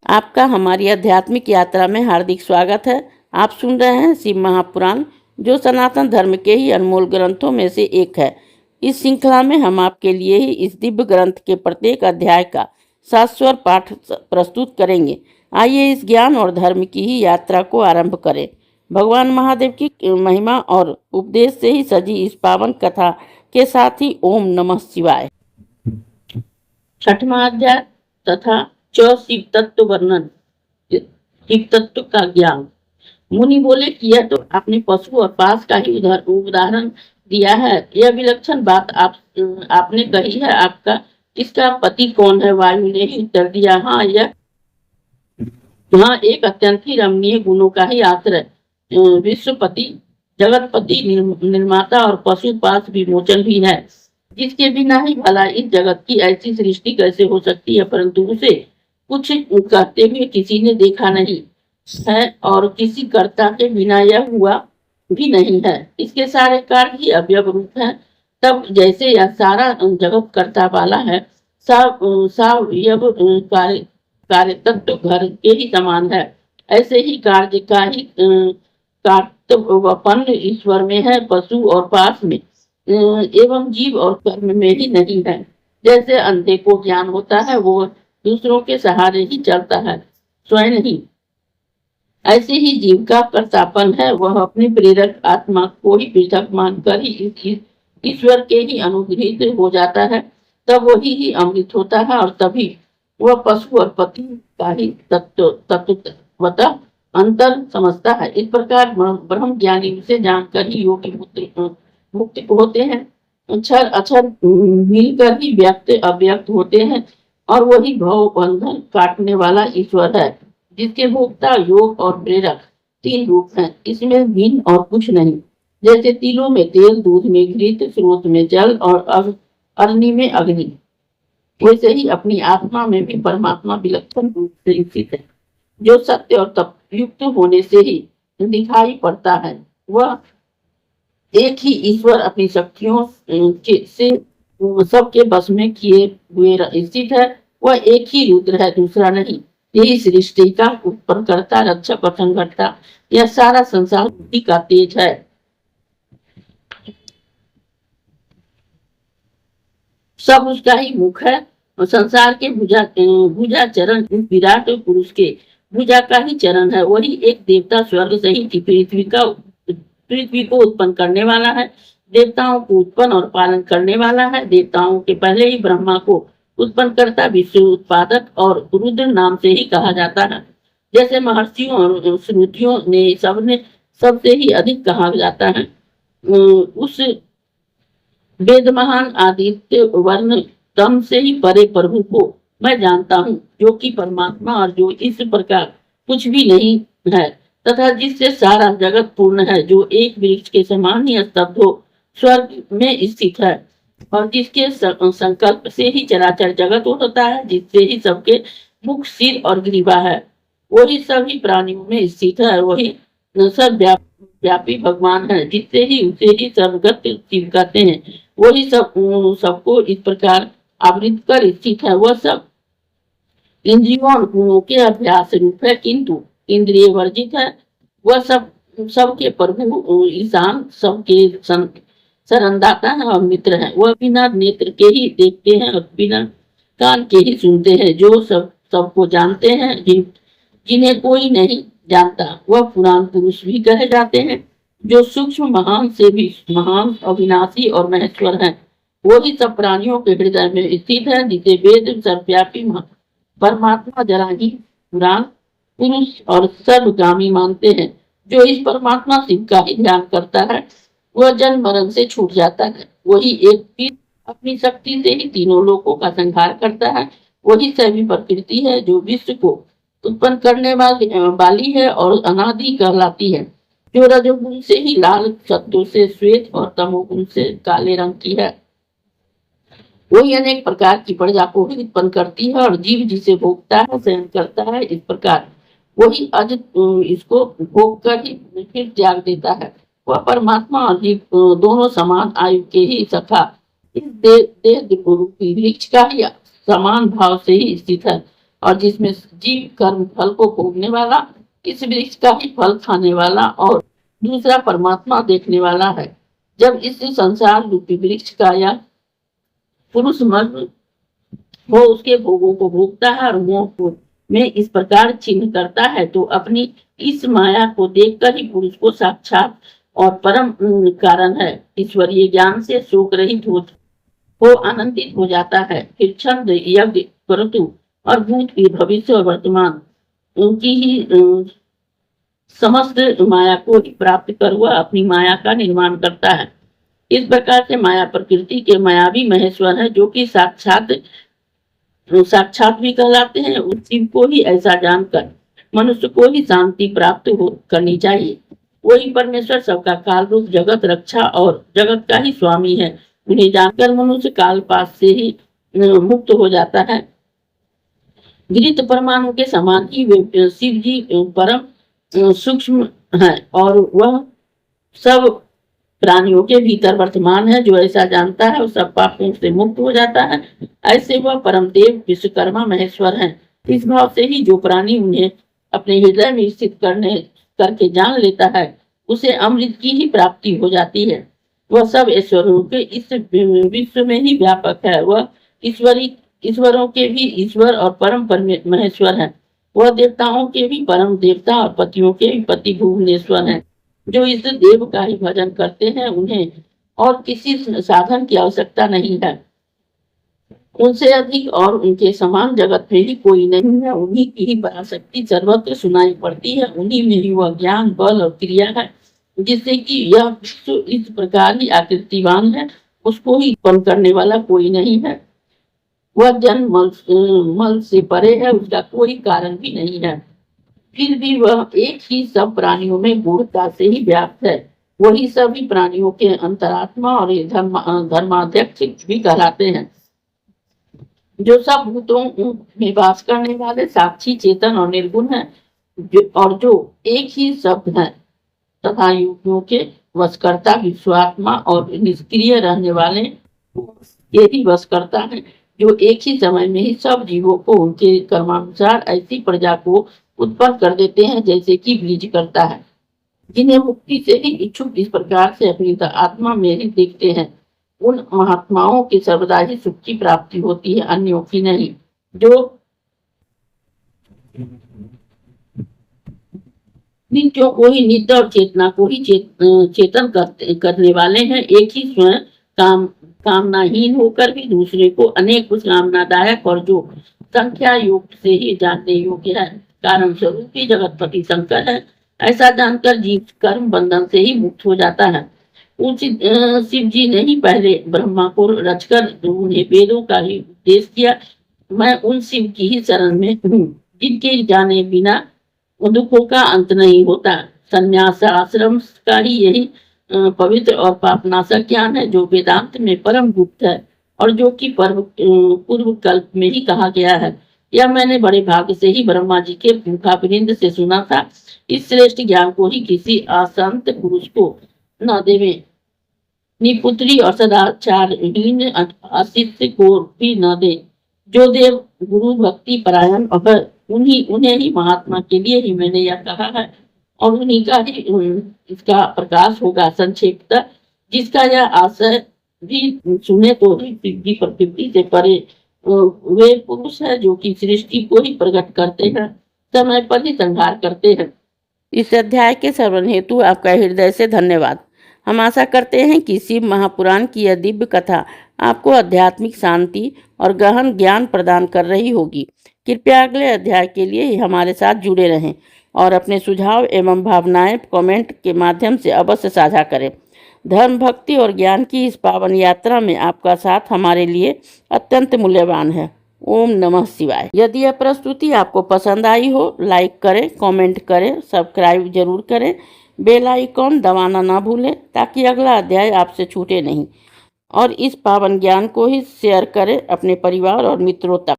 आपका हमारी आध्यात्मिक यात्रा में हार्दिक स्वागत है। आप सुन रहे हैं शिव महापुराण, जो सनातन धर्म के ही अनमोल ग्रंथों में से एक है। इस श्रृंखला में हम आपके लिए ही इस दिव्य ग्रंथ के प्रत्येक अध्याय का शाश्वत पाठ प्रस्तुत करेंगे। आइए इस ज्ञान और धर्म की ही यात्रा को आरंभ करें। भगवान महादेव की महिमा और उपदेश से ही सजी इस पावन कथा के साथ ही ओम नमः शिवाय। छठवां अध्याय तथा शिव तत्व वर्णन। शिव तत्व का ज्ञान। मुनि बोले कि यह तो आपने पशु और पास का ही उदाहरण दिया है। यह विलक्षण बात आपने कही है। आपका इसका पति कौन है? वायु ने ही उत्तर दिया, हाँ, एक अत्यंत ही रमणीय गुणों का ही आश्रय, विश्वपति, जगतपति, निर्माता और पशु पास विमोचन भी है, जिसके बिना ही भला इस जगत की ऐसी सृष्टि कैसे हो सकती है। परंतु उसे कुछ करते हुए किसी ने देखा नहीं है और किसी कर्ता के बिना यह हुआ भी नहीं है। इसके सारे कार्य ही अवयव रूप है। तब जैसे यह सारा जगत कर्ता वाला है, सावयव कार्य तत्व घर के ही समान है, ऐसे ही कार्य का ही कर्तव्यपन ईश्वर में है, पशु और पास में एवं जीव और कर्म में ही नहीं है। जैसे अंधे को ज्ञान होता है, वो दूसरों के सहारे ही चलता है, स्वयं नहीं। ऐसे ही जीव का कर्तापन है, वह अपने प्रेरक आत्मा को ही पृथक मानकर ही ईश्वर के ही अनुग्रहित हो जाता है। तब वही ही अमृत होता है और तभी वह पशु और पति का ही तत्वतः अंतर समझता है। इस प्रकार ब्रह्म ज्ञानी उसे जानकर ही योगी मुक्ति होते हैं। अक्षर अक्षर मिलकर ही व्यक्त अव्यक्त होते हैं और वही भव बंधन काटने वाला ईश्वर है, जिसके भोक्ता, योग और प्रेरक तीन रूप हैं। इसमें भिन्न और कुछ नहीं। जैसे तिलों में तेल, दूध में घृत, स्रोत में जल और अग्नि में अग्नि, वैसे ही अपनी आत्मा में भी परमात्मा विलक्षण रूप से स्थित है, जो सत्य और तपयुक्त होने से ही दिखाई पड़ता है। वह एक ही ईश्वर अपनी शक्तियों से सबके बस में किए हुए स्थित है। वह एक ही रुद्र है, दूसरा नहीं। यही सृष्टि का उत्पन्न करता, रक्षक और संघटता, यह सारा संसार उसी का तेज है। सब उसका ही मुख है और संसार के भुजा चरण विराट पुरुष के भुजा का ही चरण है। वही एक देवता स्वर्ग से ही पृथ्वी को उत्पन्न करने वाला है, देवताओं को उत्पन्न और पालन करने वाला है। देवताओं के पहले ही ब्रह्मा को उत्पन्न करता, विश्व उत्पादक और रुद्र नाम से ही कहा जाता है। जैसे महर्षियों और श्रुतियों ने सबसे ही अधिक कहा जाता है। उस वेद महान आदित्य वर्ण तम से ही परे प्रभु को मैं जानता हूँ, जो कि परमात्मा और जो इस प्रकार कुछ भी नहीं है तथा जिससे सारा जगत पूर्ण है, जो एक वृक्ष के समान ही स्तब्ध हो स्वर्ग में स्थित है और जिसके संकल्प से ही चराचर जगत होता है, जिससे ही सबके मुख, सिर और ग्रीवा है। वही सभी प्राणियों में स्थित है। वही सर्वव्यापी भगवान है, जिससे ही उसे ही सर्वगत शिव कहते हैं। वही सबको इस प्रकार आवृत कर स्थित है। वह सब इंद्रियों और गुणों के अभ्यास रूप है, किंतु इंद्रिय वर्जित है। वह सबके प्रभु, ईशान, सबके शरणदाता है और मित्र है। वह बिना नेत्र के ही देखते हैं और बिना कान के ही सुनते हैं, जो सबको जानते हैं, जिन्हें कोई नहीं जानता। वह पुराण पुरुष भी कहे जाते हैं, जो सूक्ष्म महान से भी महान, अविनाशी और महेश्वर है। वही सब प्राणियों के हृदय में स्थित है, जिसे वेद सर्वव्यापी परमात्मा जरा ही पुराण पुरुष और सर्वगामी मानते हैं। जो इस परमात्मा शिव का ही ध्यान करता है, वह जन्म मरण से छूट जाता है। वही एक भी अपनी शक्ति से ही तीनों लोकों का संहार करता है। वही सभी प्रकृति है, जो विश्व को उत्पन्न करने वाली है और अनादि कहलाती है, जो रजोगुण से ही लाल, सत्व से श्वेत और तमोगुण से काले रंग की है। वही अनेक प्रकार की प्रजा को ही उत्पन्न करती है और जीव जिसे भोगता है, सहन करता है। इस प्रकार वही अज इसको भोग कर ही फिर त्याग देता है। वह परमात्मा और जीव दोनों समान आयु के ही सखा इस देह रूपी वृक्ष का ही समान भाव से ही स्थित है। और जिसमें जीव कर्म फल को भोगने वाला, इस वृक्ष का ही फल खाने वाला और दूसरा परमात्मा देखने वाला है। जब इस संसार रूपी वृक्ष का या पुरुष मन वो उसके भोगों को भोगता है और मोह को में इस प्रकार चिन्ह करता है, तो अपनी इस माया को देखकर ही पुरुष को साक्षात और परम कारण है ईश्वरीय ज्ञान से शोक रहित हो आनंदित हो जाता है। फिर छंद यज्ञ क्रतु और भूत की भविष्य और वर्तमान उनकी ही समस्त माया को प्राप्त कर वह अपनी माया का निर्माण करता है। इस प्रकार से माया प्रकृति के मायावी महेश्वर है, जो कि साक्षात भी कहलाते हैं। उस शिव को ही ऐसा जानकर मनुष्य को ही शांति प्राप्त करनी चाहिए। वही परमेश्वर सबका काल रूप जगत रक्षा और जगत का ही स्वामी है। उन्हें जानकर मनुष्य काल पास से ही मुक्त हो जाता है। घृत परमाणु के समान ही वे शिव जी परम सूक्ष्म है और वह सब प्राणियों के भीतर वर्तमान है। जो ऐसा जानता है वो सब पापों से मुक्त हो जाता है। ऐसे वह परम देव विश्वकर्मा महेश्वर हैं। इस भाव से ही जो प्राणी उन्हें अपने हृदय में स्थित करके जान लेता है, उसे अमृत की ही प्राप्ति हो जाती है। वह सब ईश्वरों के इस विश्व में ही व्यापक है। वह ईश्वरों के भी ईश्वर और परम महेश्वर है। वह देवताओं के भी परम देवता और पतियों के भी पति भुवनेश्वर हैं। जो इस देव का ही भजन करते हैं, उन्हें और किसी साधन की आवश्यकता नहीं है। उनसे अधिक और उनके समान जगत में ही कोई नहीं है। उन्हीं की ही पराशक्ति सर्वत्र सुनाई पड़ती है। उन्हीं में ही वह ज्ञान, बल और क्रिया है, जिससे कि यह विश्व इस प्रकार ही आकृतिवान है। उसको ही उत्पन्न करने वाला कोई नहीं है। वह जन्म मल से परे है, उसका कोई कारण भी नहीं है। फिर भी वह एक ही सब प्राणियों में गूढ़ता से ही व्याप्त है। वही सभी प्राणियों के अंतरात्मा और धर्माध्यक्ष भी कहलाते हैं। जो सब भूतों में वास करने वाले साक्षी, चेतन और निर्गुण है, और जो एक ही शब्द है तथा युगों के वशकर्ता, विश्वात्मा और निष्क्रिय रहने वाले ये ही वश करता है। जो एक ही समय में ही सब जीवों को उनके कर्मानुसार ऐसी प्रजा को उत्पन्न कर देते हैं जैसे कि बीज करता है। जिन्हें मुक्ति से ही इच्छुक इस प्रकार से अपनी आत्मा में ही देखते हैं, उन महात्माओं की सर्वदा ही सुख की प्राप्ति होती है, अन्यों की नहीं। जो नित्यों को ही नित्य और चेतना को ही चेतन करने वाले हैं, एक ही स्वयं कामनाहीन होकर भी दूसरे को अनेक कामनादायक और जो संख्या योग से ही जानने योग्य है, कारण स्वरूप ही जगतपति शंकर है। ऐसा जानकर जीव कर्म बंधन से ही मुक्त हो जाता है। शिव जी ने ही पहले ब्रह्मा को रचकर उन्हें वेदों का ही उपदेश किया। मैं उन शिव की ही शरण में हूँ, जिनके जाने बिना दुखों का अंत नहीं होता। संन्यास आश्रम का ही यही पवित्र और पापनाशक ज्ञान है, जो वेदांत में परम गुप्त है और जो कि पूर्व कल्प में ही कहा गया है। यह मैंने बड़े भाग्य से ही ब्रह्मा जी के मुखारविंद से सुना था। इस श्रेष्ठ ज्ञान को ही किसी असंत पुरुष को न देवे, निपुत्री और सदाचारहीन अशिष्य को भी न दे। जो देव गुरु भक्ति परायण और उन्हें ही महात्मा के लिए ही मैंने यह कहा है, और उन्हीं का ही इसका प्रकाश होगा। संक्षेपतः जिसका यह आशय भी सुने तो प्रकृति से परे वे पुरुष है, जो कि सृष्टि को ही प्रकट करते हैं, समय पर ही संहार करते हैं। इस अध्याय के श्रवण हेतु आपका हृदय से धन्यवाद। हम आशा करते हैं कि शिव महापुराण की यह दिव्य कथा आपको आध्यात्मिक शांति और गहन ज्ञान प्रदान कर रही होगी। कृपया अगले अध्याय के लिए हमारे साथ जुड़े रहें और अपने सुझाव एवं भावनाएं कमेंट के माध्यम से अवश्य साझा करें। धर्म, भक्ति और ज्ञान की इस पावन यात्रा में आपका साथ हमारे लिए अत्यंत मूल्यवान है। ओम नमः शिवाय। यदि यह प्रस्तुति आपको पसंद आई हो, लाइक करें, कमेंट करें, सब्सक्राइब जरूर करें, बेल आइकॉन दबाना ना भूलें, ताकि अगला अध्याय आपसे छूटे नहीं। और इस पावन ज्ञान को ही शेयर करें अपने परिवार और मित्रों तक।